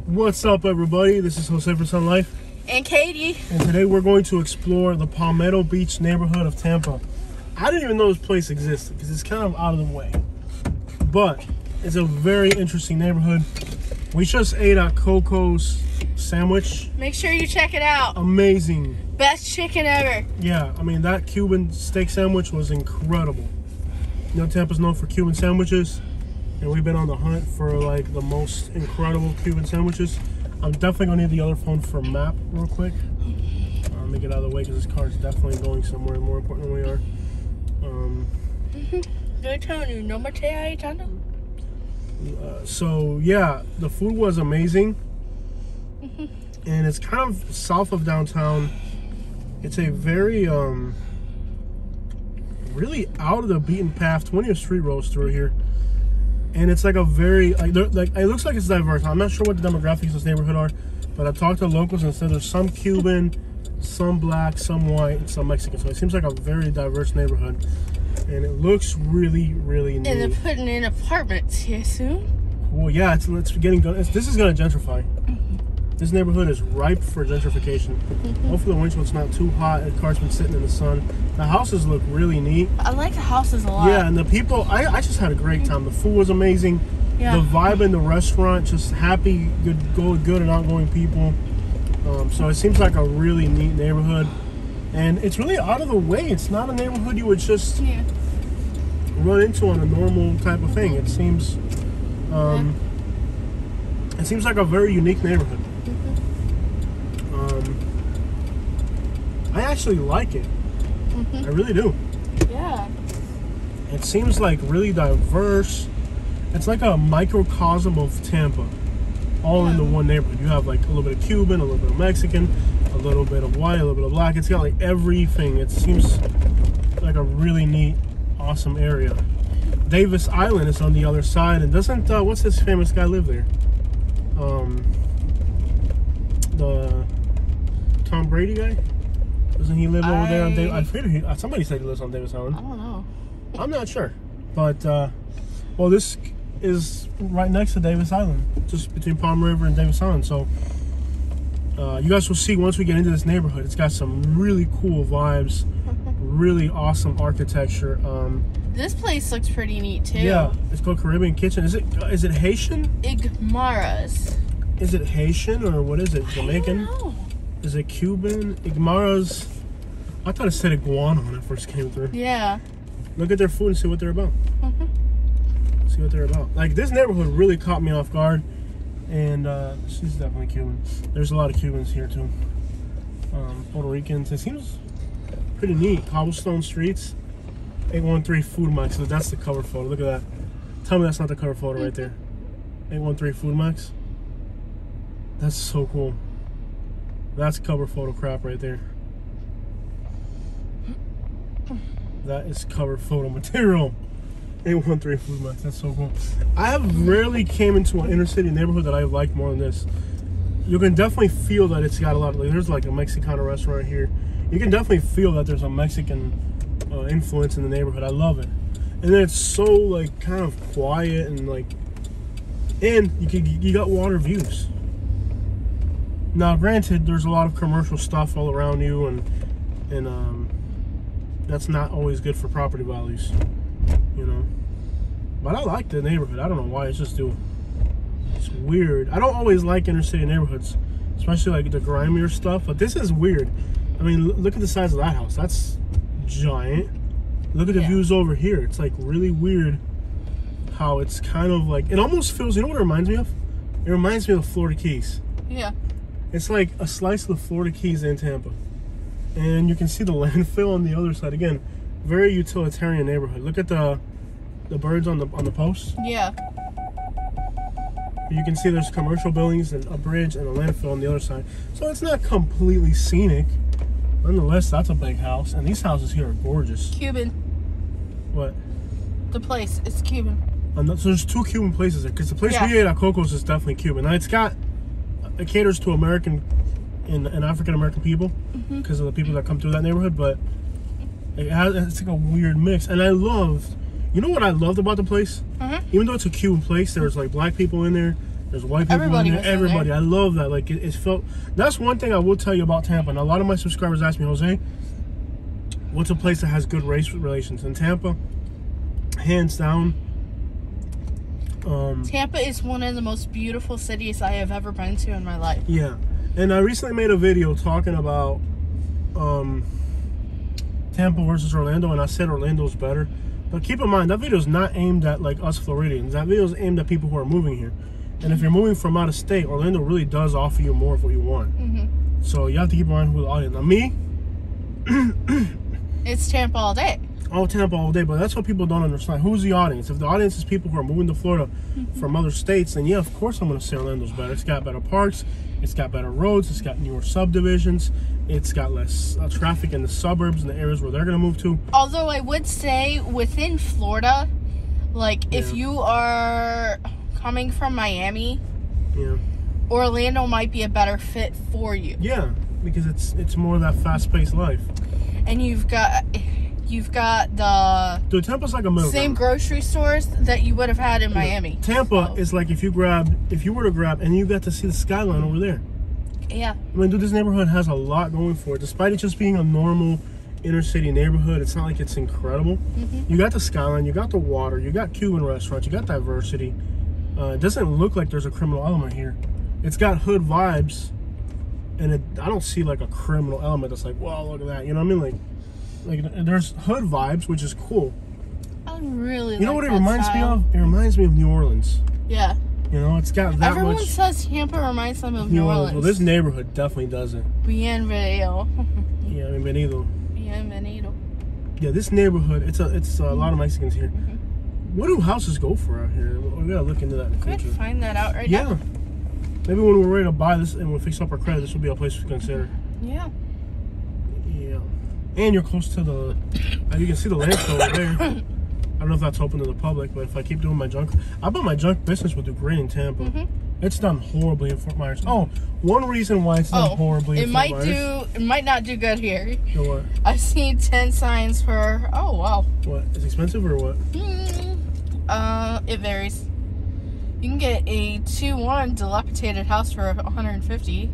What's up, everybody? This is Jose for Sun Life. And Katie. And today we're going to explore the Palmetto Beach neighborhood of Tampa. I didn't even know this place existed because it's kind of out of the way. But it's a very interesting neighborhood. We just ate at Coco's sandwich. Make sure you check it out. Amazing. Best chicken ever. Yeah, I mean, that Cuban steak sandwich was incredible. You know, Tampa's known for Cuban sandwiches. And we've been on the hunt for like the most incredible Cuban sandwiches. I'm definitely gonna need the other phone for a map real quick. Let me get out of the way because this car is definitely going somewhere more important than we are. They're telling you, no more te ayudando. So yeah, the food was amazing. And it's kind of south of downtown. It's a very really out of the beaten path. 20th Street rolls through here. And it's like a very, like it looks like it's diverse. I'm not sure what the demographics of this neighborhood are, but I talked to locals and said there's some Cuban, some black, some white, and some Mexican. So it seems like a very diverse neighborhood. And it looks really, really neat. And they're putting in apartments here soon. Well, yeah, this is going to gentrify. This neighborhood is ripe for gentrification. Hopefully the winter it's not too hot. The car's been sitting in the sun. The houses look really neat. I like the houses a lot. Yeah, and the people, I just had a great time. The food was amazing. Yeah. The vibe in the restaurant, just happy, good and outgoing people. So it seems like a really neat neighborhood. And it's really out of the way. It's not a neighborhood you would just run into on a normal type of thing. It seems like a very unique neighborhood. I actually like it. I really do. Yeah. It seems like really diverse. It's like a microcosm of Tampa, all into one neighborhood. You have like a little bit of Cuban, a little bit of Mexican, a little bit of white, a little bit of black. It's got like everything. It seems like a really neat, awesome area. Davis Island is on the other side, and doesn't what's this famous guy live there? The Tom Brady guy? Doesn't he live over there on Davis? I figured somebody said he lives on Davis Island. I don't know. I'm not sure, but well, this is right next to Davis Island, just between Palm River and Davis Island. So you guys will see once we get into this neighborhood. It's got some really cool vibes, really awesome architecture. This place looks pretty neat too. Yeah, it's called Caribbean Kitchen. Is it Haitian? Igmaras. Is it Haitian or what is it? Jamaican? I don't know. Is it Cuban? Igmaras. I thought it said iguana when it first came through. Yeah. Look at their food and see what they're about. See what they're about. Like, this neighborhood really caught me off guard. And she's definitely Cuban. There's a lot of Cubans here too. Puerto Ricans. It seems pretty neat. Cobblestone streets. 813 Food Max. So that's the cover photo. Look at that. Tell me that's not the cover photo right there. 813 Food Max. That's so cool. That's cover photo crap right there. That is cover photo material. 813 Food Max. That's so cool. I have rarely came into an inner city neighborhood that I've liked more than this. You can definitely feel that it's got a lot of, like, there's like a Mexicana restaurant here. You can definitely feel that there's a Mexican influence in the neighborhood. I love it. And then it's so like kind of quiet and like, and you got water views. Now, granted, there's a lot of commercial stuff all around you, and that's not always good for property values, you know. But I like the neighborhood. I don't know why. It's just it's weird. I don't always like inner city neighborhoods, especially like the grimier stuff. But this is weird. I mean, look at the size of that house. That's giant. Look at the views over here. It's like really weird how it's kind of like, it almost feels, you know what it reminds me of? It reminds me of the Florida Keys. Yeah. It's like a slice of the Florida Keys in Tampa. And you can see the landfill on the other side. Again, very utilitarian neighborhood. Look at the birds on the post. Yeah. You can see there's commercial buildings and a bridge and a landfill on the other side. So it's not completely scenic. Nonetheless, that's a big house. And these houses here are gorgeous. Cuban. What? The place is Cuban. So there's two Cuban places there. Because the place we ate at Coco's is definitely Cuban. Now it caters to American and African American people because of the people that come through that neighborhood, but it's like a weird mix. And you know what I loved about the place? Even though it's a Cuban place, there's like black people in there, There's white people Everybody in was there. in Everybody. there. I love that. Like it felt. That's one thing I will tell you about Tampa. And a lot of my subscribers ask me, Jose, what's a place that has good race relations? In Tampa, hands down. Tampa is one of the most beautiful cities I have ever been to in my life. Yeah, and I recently made a video talking about Tampa versus Orlando, and I said Orlando's better. But keep in mind, that video is not aimed at like us Floridians. That video is aimed at people who are moving here. And if you're moving from out of state, Orlando really does offer you more of what you want. So you have to keep in mind who the audience. Now me, it's Tampa all day. Oh, Tampa all day, but that's what people don't understand. Who's the audience? If the audience is people who are moving to Florida from other states, then yeah, of course I'm going to say Orlando's better. It's got better parks, it's got better roads, it's got newer subdivisions, it's got less traffic in the suburbs and the areas where they're going to move to. Although I would say within Florida, like if you are coming from Miami, Orlando might be a better fit for you. Yeah, because it's more of that fast-paced life. And you've got the Dude, Tampa's like a middle same ground. grocery stores that you would have had in Miami. Tampa is like if you were to grab, and you got to see the skyline over there. Yeah. I mean, dude, this neighborhood has a lot going for it. Despite it just being a normal inner city neighborhood, it's not like it's incredible. You got the skyline, you got the water, you got Cuban restaurants, you got diversity. It doesn't look like there's a criminal element here. It's got hood vibes, and I don't see like a criminal element that's like, wow, look at that. You know what I mean? Like there's hood vibes, which is cool. I really. You know what it reminds me of? It reminds me of New Orleans. Yeah. You know, it's got that Everyone much. says Tampa reminds them of New Orleans. Well, this neighborhood definitely doesn't. Bienvenido. Yeah, bienvenido. Bienvenido. Yeah, this neighborhood, it's a lot of Mexicans here. What do houses go for out here? We gotta look into that in the future. Could find that out right now. Yeah. Maybe when we're ready to buy this and we fix up our credit, this will be a place to consider. Yeah. Yeah. And you're close to the, you can see the landfill over there. I don't know if that's open to the public, but if I keep doing my junk, I bet my junk business would do great in Tampa. It's done horribly in Fort Myers. Oh, one reason why it's done horribly in Fort Myers. It might not do good here. You know what? I've seen 10 signs for, oh wow. What? Is it expensive or what? It varies. You can get a 2-1 dilapidated house for $150.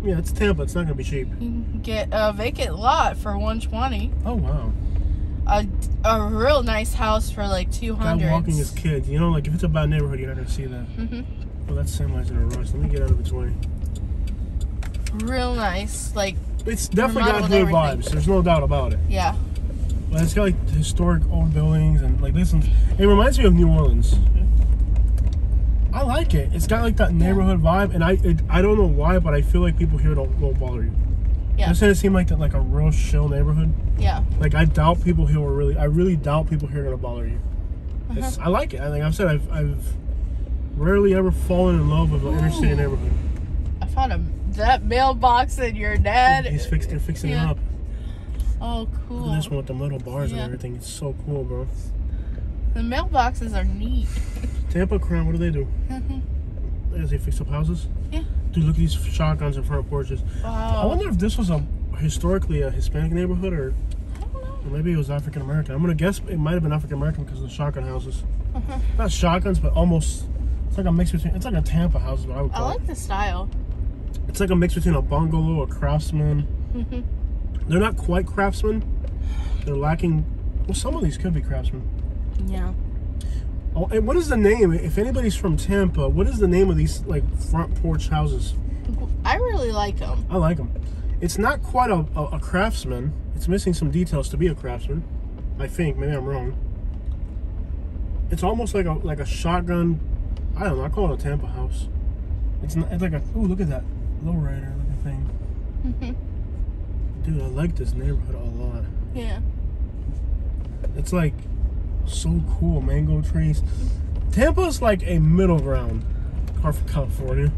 Yeah, it's Tampa. It's not gonna be cheap. You can get a vacant lot for $120. Oh wow. A real nice house for like $200. Guy walking his kids. You know, like if it's a bad neighborhood, you're not gonna see that. Well, that's semis in a rush. Let me get out of its way. Real nice, like. It's definitely got hood vibes. There's no doubt about it. Yeah. But it's got like historic old buildings and like this. It reminds me of New Orleans. I like it. It's got like that neighborhood vibe, and I don't know why, but I feel like people here won't bother you. Yeah. Doesn't it seem like that, like a real chill neighborhood? Yeah. Like I doubt people here I really doubt people here are gonna bother you. I like it. Like I've said, I've rarely ever fallen in love with an inner city neighborhood. I found that mailbox in your dad. They're fixing it up. Oh, cool. Look at this one with the metal bars and everything. It's so cool, bro. The mailboxes are neat. Tampa Crown, what do they do? As they fix up houses? Yeah. Dude, look at these shotguns in front porches. Wow. I wonder if this was historically a Hispanic neighborhood or maybe it was African American. I'm gonna guess it might have been African American because of the shotgun houses. Not shotguns, but almost. It's like a mix between. It's like a Tampa house, is what I would call it. I like the style. It's like a mix between a bungalow, a craftsman. They're not quite craftsmen. They're lacking. Well, some of these could be craftsmen. Yeah. Oh, and what is the name? If anybody's from Tampa, what is the name of these like front porch houses? I really like them. I like them. It's not quite a craftsman. It's missing some details to be a craftsman. I think. Maybe I'm wrong. It's almost like a shotgun. I don't know. I call it a Tampa house. It's not. It's like a. Oh, look at that lowrider looking thing. Dude, I like this neighborhood a lot. Yeah. It's like so cool. Mango trees. Tampa's like a middle ground. Apart from California.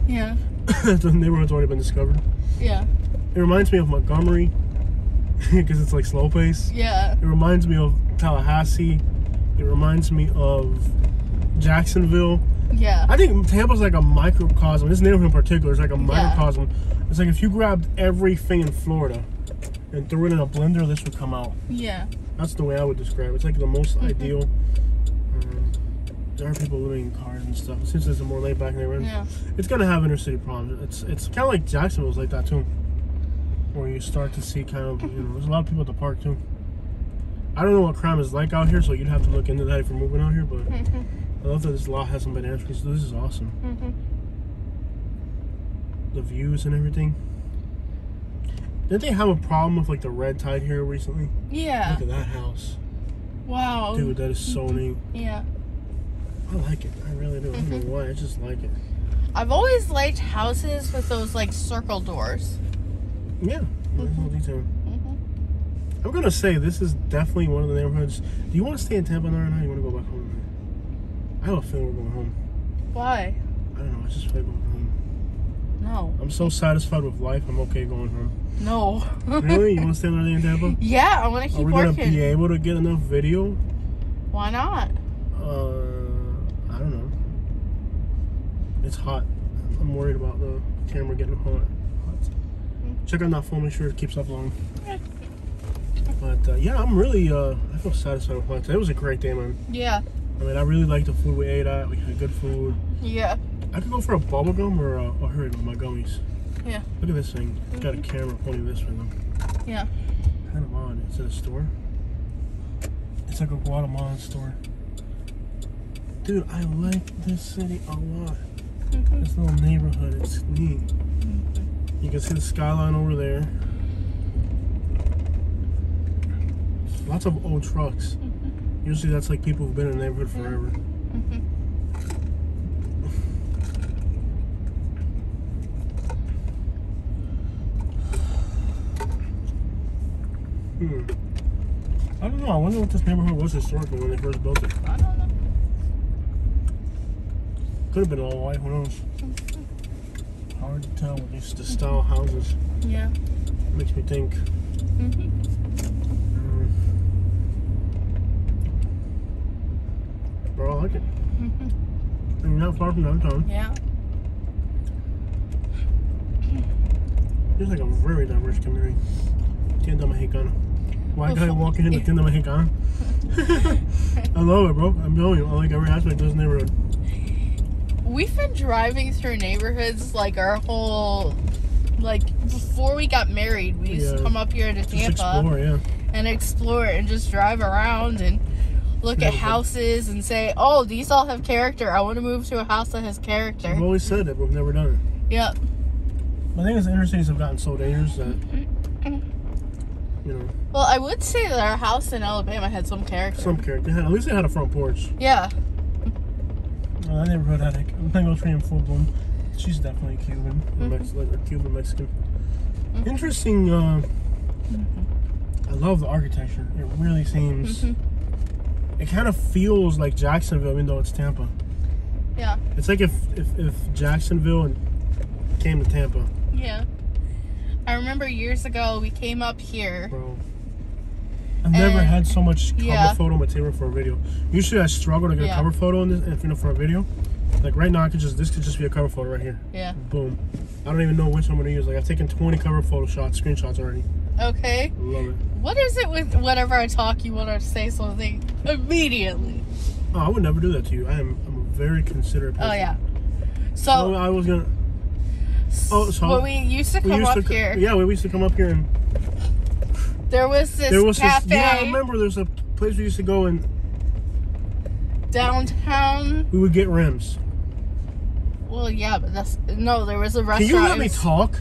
Yeah. The neighborhood's already been discovered. Yeah. It reminds me of Montgomery because it's like slow pace. Yeah. It reminds me of Tallahassee. It reminds me of Jacksonville. Yeah. I think Tampa's like a microcosm. This neighborhood in particular is like a microcosm. It's like if you grabbed everything in Florida and threw it in a blender, this would come out. Yeah. That's the way I would describe it. It's like the most ideal. there are people living in cars and stuff. Since it's a more laid back neighborhood, Yeah. it's gonna have inner city problems. It's kind of like Jacksonville's like that too, where you start to see kind of there's a lot of people at the park too. I don't know what crime is like out here, so you'd have to look into that if you're moving out here. But I love that this lot has some bananas trees. This is awesome. The views and everything. Didn't they have a problem with like the red tide here recently? Yeah. Look at that house. Wow. Dude, that is so neat. Yeah. I like it. I really do. I don't know why. I just like it. I've always liked houses with those like circle doors. Yeah. Nice little detail. I'm gonna say this is definitely one of the neighborhoods. Do you want to stay in Tampa now or not? You want to go back home tonight? I have a feeling we're going home. Why? I don't know. I just feel like going home. No. I'm so satisfied with life. I'm okay going home. No. Really? You want to stay another day in Tampa? Yeah, I want to keep working. Are we gonna be able to get enough video? Why not? I don't know. It's hot. I'm worried about the camera getting hot. Check on that phone. Make sure it keeps up long. But yeah, I'm really. I feel satisfied with mine. It was a great day, man. Yeah. I mean, I really liked the food we ate at. We had good food. Yeah. I could go for a bubble gum or here we go, my gummies. Yeah. Look at this thing. It's got a camera pointing this way though. Yeah. Kind of odd. It's at a store. It's like a Guatemalan store. Dude, I like this city a lot. This little neighborhood, it's neat. You can see the skyline over there. Lots of old trucks. Usually that's like people who've been in the neighborhood forever. I don't know. I wonder what this neighborhood was historically when they first built it. I don't know. Could have been all white. Who knows? Hard to tell with these the style houses. Yeah. Makes me think. Bro, I like it. And you're not far from downtown. Yeah. There's like a very diverse community. Tienda Mexicana. White guy walking in the Tienda Mexicana. I love it, bro. I'm telling you, I like every aspect of this neighborhood. We've been driving through neighborhoods like our whole, like before we got married, we used to come up here to Tampa and explore and just drive around and look at houses and say, oh, these all have character. I want to move to a house that has character. We've always said it, but we've never done it. Yep. I think the inner cities have gotten so dangerous that, Well, I would say that our house in Alabama had some character. Some character. At least it had a front porch. Yeah. That neighborhood had a mango tree in full bloom. She's definitely Cuban, Cuban Mexican. Interesting. I love the architecture. It really seems. It kind of feels like Jacksonville, even though it's Tampa. Yeah. It's like if Jacksonville came to Tampa. Yeah. I remember years ago we came up here. Bro. I've never had so much cover photo material for a video. Usually I struggle to get a cover photo in this, for a video. Like right now, this could just be a cover photo right here. Yeah. Boom. I don't even know which one I'm gonna use. Like I've taken 20 cover photo screenshots already. Okay. I love it. What is it with whenever I talk, you want to say something immediately? Oh, I would never do that to you. I'm a very considerate person. Oh yeah. So I was gonna. Oh, so when we used to come up here. Yeah, we used to come up here and. There was this cafe. I remember there's a place we used to go in. Downtown. We would get rims. Well, yeah, but there was a restaurant. Can you let me talk?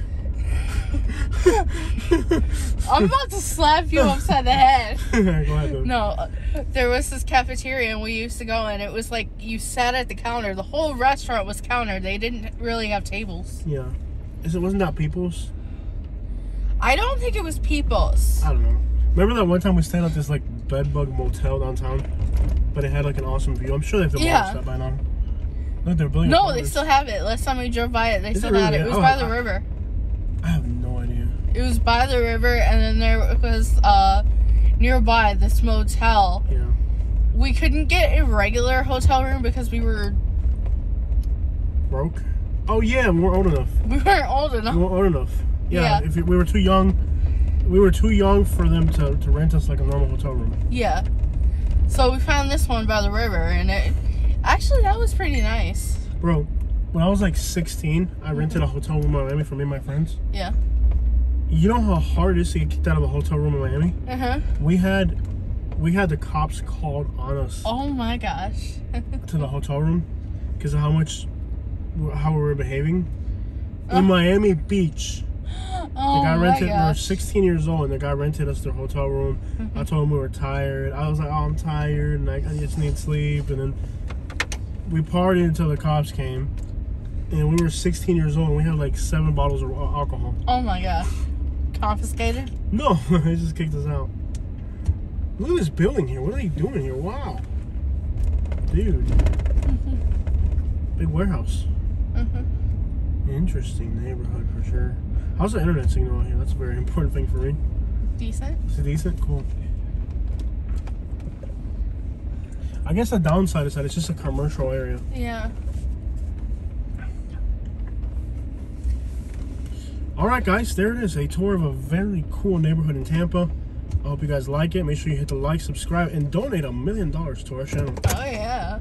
I'm about to slap you upside the head. Go ahead, though. No, there was this cafeteria and we used to go and it was like you sat at the counter. The whole restaurant was counter. They didn't really have tables. Yeah. Wasn't that People's? I don't think it was People's. I don't know. Remember that one time we stayed at this like bedbug motel downtown? But it had like an awesome view. I'm sure they've demolished that by now. Look, they're building they still have it. Last time we drove by it, they still had it. It was by the river. I have no idea. It was by the river, and then there was nearby this motel. Yeah. We couldn't get a regular hotel room because we were broke. Oh yeah, we weren't old enough. We weren't old enough. We weren't old enough. Yeah. If we were too young, we were too young for them to rent us like a normal hotel room. Yeah. So we found this one by the river, and Actually, that was pretty nice. Bro, when I was like 16, I rented a hotel room in Miami for me and my friends. Yeah. You know how hard it is to get kicked out of a hotel room in Miami? Uh-huh. We had the cops called on us. Oh my gosh. To the hotel room because of how we were behaving. In Miami Beach. Oh the guy rented. my We were gosh. 16 years old, and the guy rented us their hotel room. I told him we were tired. I was like, "Oh, I'm tired, and I just need sleep." And then we partied until the cops came, and we were 16 years old, and we had like 7 bottles of alcohol. Oh my gosh. Confiscated? No, they just kicked us out. Look at this building here. What are they doing here? Wow, dude. Big warehouse. Interesting neighborhood for sure. How's the internet signal out here? That's a very important thing for me. Decent. Is it decent? Cool. I guess the downside is that it's just a commercial area. Yeah. Alright guys, there it is. A tour of a very cool neighborhood in Tampa. I hope you guys like it. Make sure you hit the like, subscribe, and donate $1 million to our channel. Oh yeah.